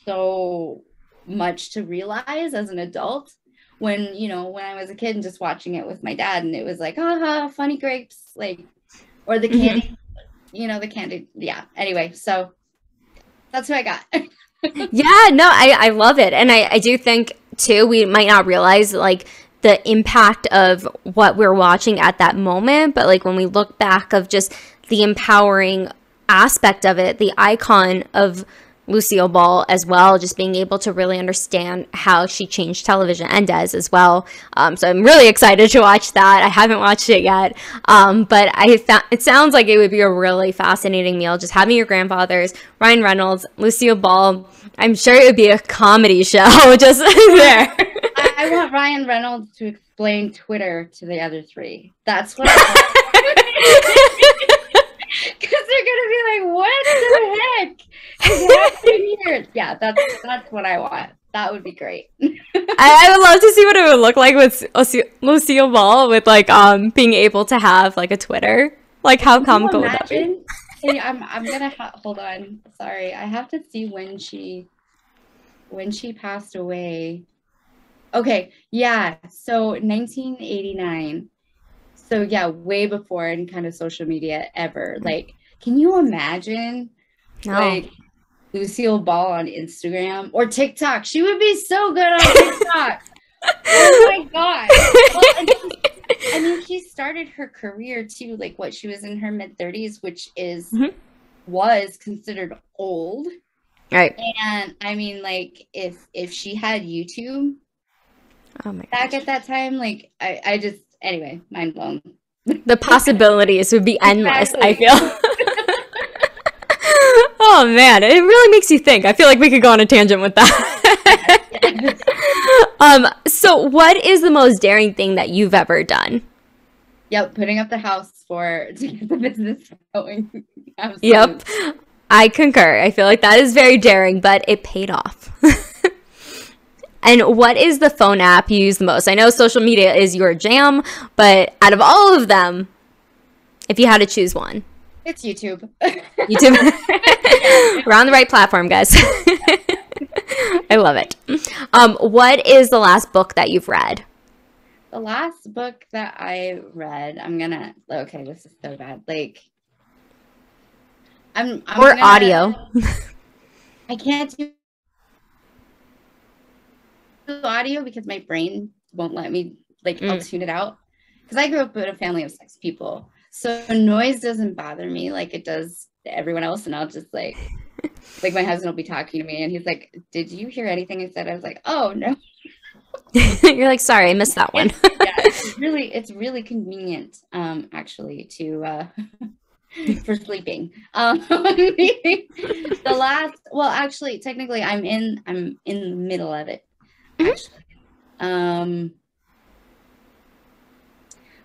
so much to realize as an adult when I was a kid and just watching it with my dad, and it was like, funny grapes, or the candy, the candy. Yeah, anyway, so that's who I got. Yeah, no, I love it. And I do think too, we might not realize the impact of what we're watching at that moment, but when we look back of just the empowering aspect of it, the icon of Lucille Ball as well, just being able to really understand how she changed television, and Des as well. So I'm really excited to watch that. I haven't watched it yet, but it sounds like it would be a really fascinating meal, just having your grandfathers, Ryan Reynolds, Lucille Ball. I'm sure it would be a comedy show just there. I want Ryan Reynolds to explain Twitter to the other three. That's what I want. Because they're gonna be like, "What the heck is happening here?" Yeah, that's what I want. That would be great. I would love to see what it would look like with Lucille Ball with being able to have a Twitter. How comical would that be? Hey, I'm gonna hold on. Sorry, I have to see when she passed away. Okay, yeah. So 1989. So yeah, way before any kind of social media ever. Can you imagine Lucille Ball on Instagram or TikTok? She would be so good on TikTok. Oh my god. Well, I mean, she started her career too, she was in her mid-30s, which was considered old. Right. And I mean, if she had YouTube back at that time, I just, anyway, mind blown. The possibilities would be endless. Exactly. I feel. Oh man, it really makes you think. I feel like we could go on a tangent with that. So what is the most daring thing that you've ever done? Yep, putting up the house to get the business going. Absolutely. Yep, I concur. I feel like that is very daring, but it paid off. And what is the phone app you use the most? I know social media is your jam, but out of all of them, if you had to choose one. It's YouTube. YouTube. We're on the right platform, guys. I love it. What is the last book that you've read? The last book that I read, okay, this is so bad. Or audio. I can't do audio because my brain won't let me, like, I'll Mm. tune it out. Because I grew up in a family of 6 people. So noise doesn't bother me like it does to everyone else. And I'll just like my husband will be talking to me and he's like, "Did you hear anything I said?" I was like, "Oh no." You're like, sorry, I missed that one. Yeah, it's really convenient, actually, to for sleeping. The last, well, actually, technically, I'm in the middle of it. Mhm. Actually, um,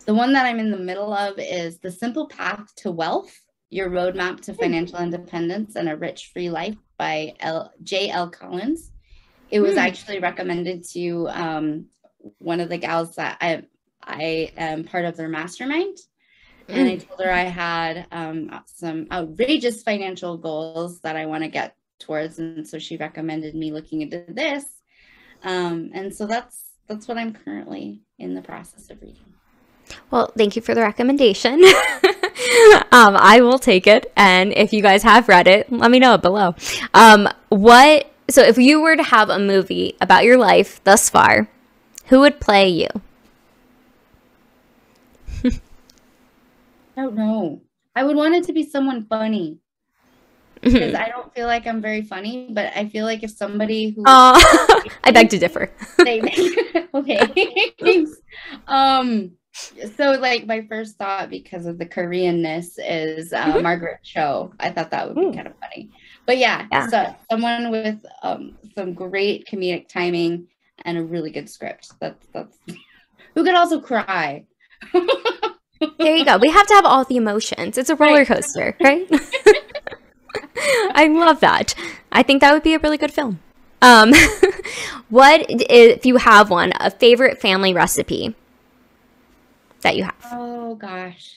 the one that I'm in the middle of is "The Simple Path to Wealth: Your Roadmap to Financial Independence and a Rich Free Life" by J.L. Collins. It was actually recommended to one of the gals that I am part of their mastermind. And I told her I had some outrageous financial goals that I want to get towards. And so she recommended me looking into this. And so that's what I'm currently in the process of reading. Well, thank you for the recommendation. I will take it. And if you guys have read it, let me know below. So if you were to have a movie about your life thus far, who would play you? I don't know. I would want it to be someone funny because I don't feel like I'm very funny, but I feel like if somebody who I beg to differ. they okay. So like my first thought, because of the Koreanness, is Margaret Cho. I thought that would be kind of funny. But yeah, so someone with some great comedic timing and a really good script. That's who could also cry. There you go. We have to have all the emotions. It's a roller coaster, right? I love that. I think that would be a really good film. What, if you have one, a favorite family recipe that you have? Oh gosh,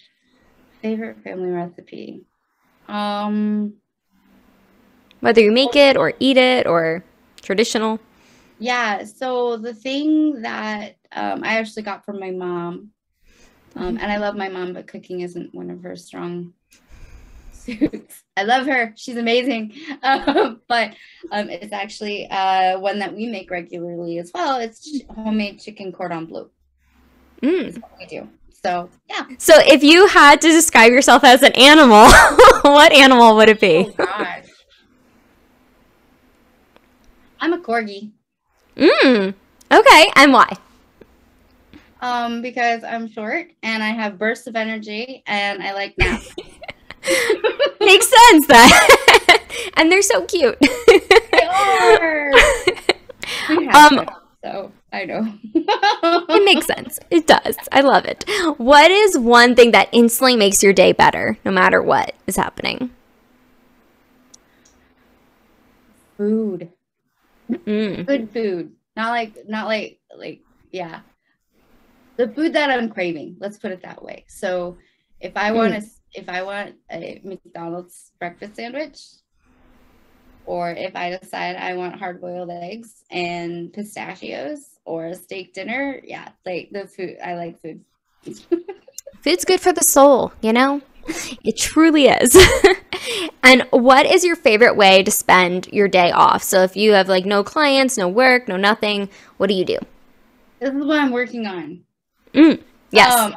favorite family recipe. Whether you make it or eat it or traditional. Yeah, so the thing that I actually got from my mom, and I love my mom, but cooking isn't one of her strong suits. I love her. She's amazing. But it's actually one that we make regularly as well. It's homemade chicken cordon bleu. That's what we do. So, yeah. So if you had to describe yourself as an animal, what animal would it be? Oh, gosh. I'm a corgi. Okay. And why? Because I'm short and I have bursts of energy and I like naps. Makes sense then. And they're so cute. They are. We have them, so I know. It makes sense. It does. I love it. What is one thing that instantly makes your day better, no matter what is happening? Food. Good food. Not like yeah. The food that I'm craving. Let's put it that way. So if I want a McDonald's breakfast sandwich, or if I decide I want hard-boiled eggs and pistachios or a steak dinner, yeah, like the food. I like food. Food's good for the soul, you know? It truly is. And what is your favorite way to spend your day off? So if you have like no clients, no work, no nothing, what do you do? This is what I'm working on. Yes.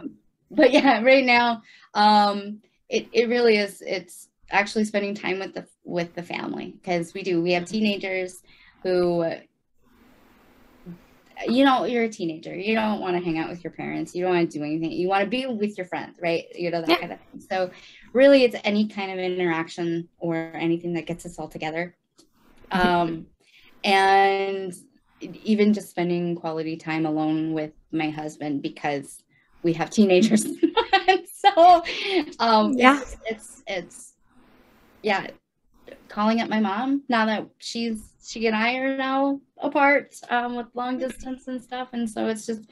But yeah, right now, it really is. It's actually spending time with the family, because we have teenagers who, you're a teenager. You don't want to hang out with your parents. You don't want to do anything. You want to be with your friends, right? That kind of thing. So really, it's any kind of interaction or anything that gets us all together. And even just spending quality time alone with my husband, because we have teenagers. So it's calling up my mom now that she and I are now apart, with long distance and stuff. And so it's just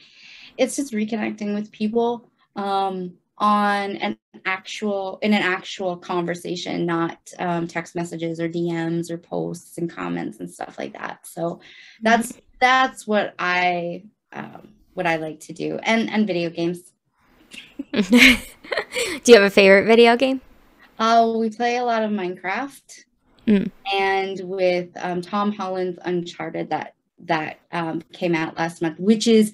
reconnecting with people in an actual conversation, not text messages or DMs or posts and comments and stuff like that. So that's what I like to do, and video games. Do you have a favorite video game? We play a lot of Minecraft, and with Tom Holland's Uncharted, that that came out last month, which is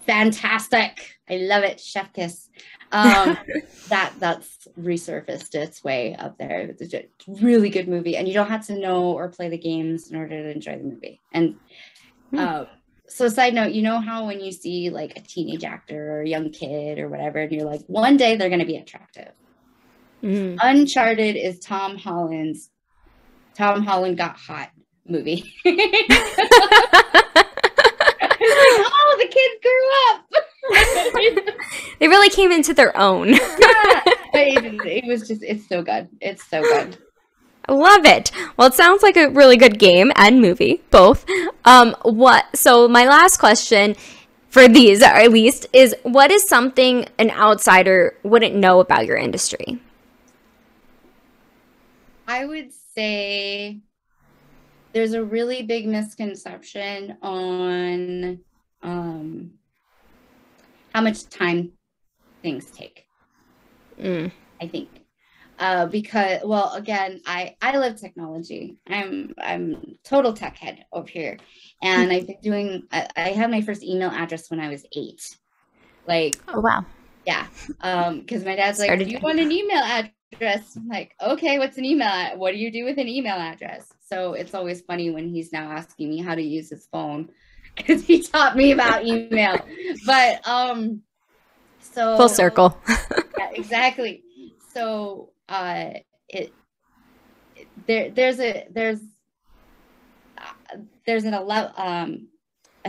fantastic. I love it. Chef kiss. That's resurfaced its way up there. It's a really good movie, and you don't have to know or play the games in order to enjoy the movie. And so side note, you know how when you see like a teenage actor or a young kid or whatever, and you're like, one day they're going to be attractive. Uncharted is Tom Holland got hot movie. It's like, oh, the kids grew up. They really came into their own. Yeah, but it was just, it's so good. It's so good. I love it. Well, it sounds like a really good game and movie, both. So my last question for these, or at least, is what is something an outsider wouldn't know about your industry? I would say there's a really big misconception on how much time things take. I think because, well, again, I love technology. I'm total tech head over here, and I've been doing. I had my first email address when I was 8. Like, oh wow, yeah, because my dad's like, "Do you want an email address?" I'm like, okay, what's an email? What do you do with an email address? So it's always funny when he's now asking me how to use his phone, because he taught me about email. But so full circle. yeah, exactly. So there's a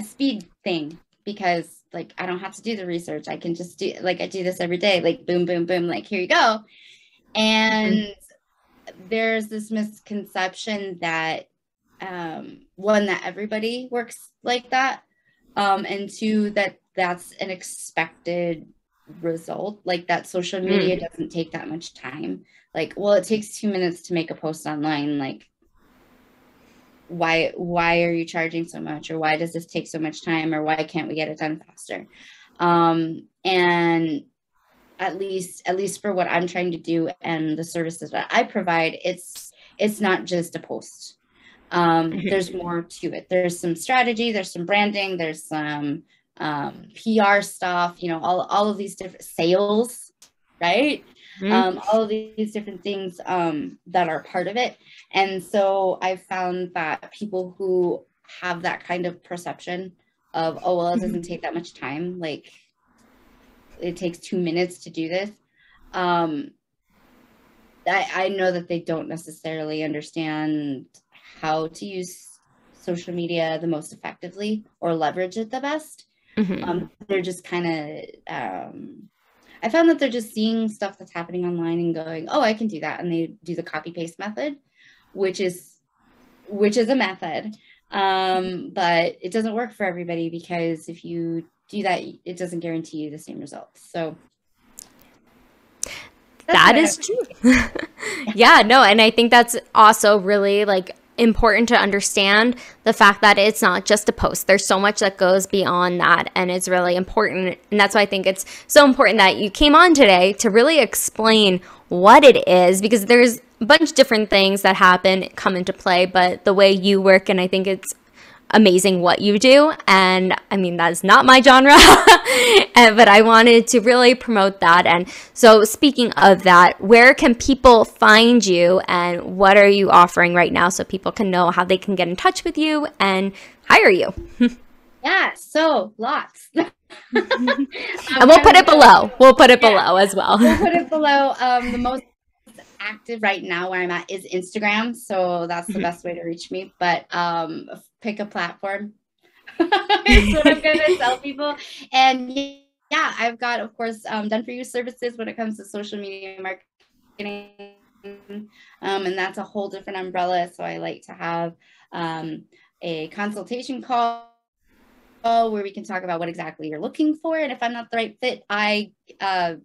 speed thing, because like I don't have to do the research. I can just do, like, I do this every day, like boom, boom, boom, like here you go. And there's this misconception that one, that everybody works like that, and two, that that's an expected result, like that social media doesn't take that much time. Like, well, it takes 2 minutes to make a post online. Like, why are you charging so much, or why does this take so much time, or why can't we get it done faster? And at least for what I'm trying to do and the services that I provide, it's not just a post. There's more to it. There's some strategy, there's some branding, there's some PR stuff, you know, all of these different sales, right? All of these different things that are part of it. And so I've found that people who have that kind of perception of, oh, well, it doesn't take that much time, like it takes 2 minutes to do this. I know that they don't necessarily understand how to use social media the most effectively or leverage it the best. They're just kind of, I found that they're just seeing stuff that's happening online and going, oh, I can do that. And they do the copy paste method, which is a method. But it doesn't work for everybody, because if you do that, it doesn't guarantee you the same results. So that is true. Yeah, no, and I think that's also really like important to understand the fact that it's not just a post. There's so much that goes beyond that, and it's really important. And that's why I think it's so important that you came on today to really explain what it is, because there's a bunch of different things that come into play, but the way you work, and I think it's amazing what you do. And I mean, that's not my genre, but I wanted to really promote that. And so speaking of that, where can people find you, and what are you offering right now, so people can know how they can get in touch with you and hire you? Yeah, so lots. And we'll put it below. We'll put it below as well. We'll put it below. The most active right now where I'm at is Instagram, so that's the best way to reach me. But pick a platform. It's what I'm gonna tell people. And yeah, I've got, of course, done for you services when it comes to social media marketing, and that's a whole different umbrella. So I like to have a consultation call where we can talk about what exactly you're looking for, and if I'm not the right fit, I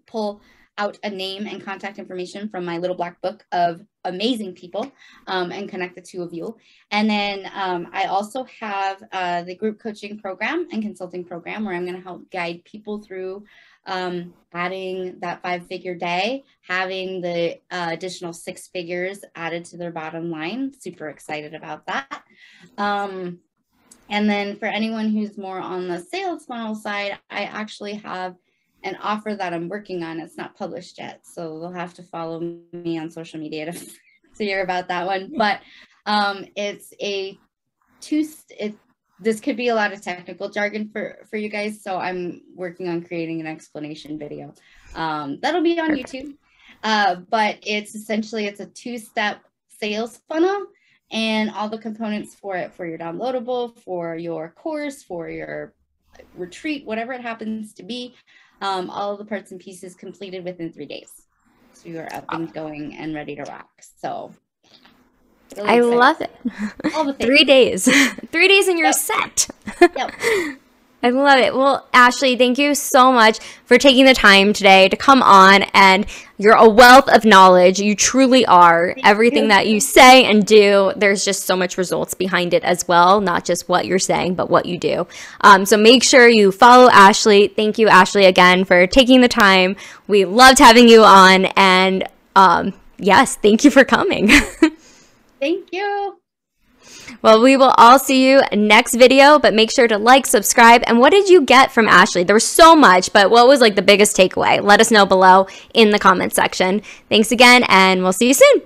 pull out a name and contact information from my little black book of amazing people, and connect the two of you. And then I also have the group coaching program and consulting program, where I'm going to help guide people through adding that 5-figure day, having the additional 6 figures added to their bottom line. Super excited about that. And then for anyone who's more on the sales funnel side, I actually have an offer that I'm working on. It's not published yet, so they'll have to follow me on social media to hear about that one. But it's a this could be a lot of technical jargon for you guys, so I'm working on creating an explanation video that'll be on YouTube. But it's essentially, it's a 2-step sales funnel, and all the components for it, for your downloadable, for your course, for your retreat, whatever it happens to be, all of the parts and pieces completed within 3 days. So you're up and going and ready to rock. So really I love it. All the things. 3 days. 3 days and you're set. Yep. I love it. Well, Ashley, thank you so much for taking the time today to come on, and you're a wealth of knowledge. You truly are. Everything that you say and do, there's just so much results behind it as well, not just what you're saying, but what you do. So make sure you follow Ashley. Thank you, Ashley, again, for taking the time. We loved having you on, and yes, thank you for coming. Thank you. Well, we will all see you next video, but make sure to like, subscribe. And what did you get from Ashley? There was so much, but what was like the biggest takeaway? Let us know below in the comment section. Thanks again, and we'll see you soon.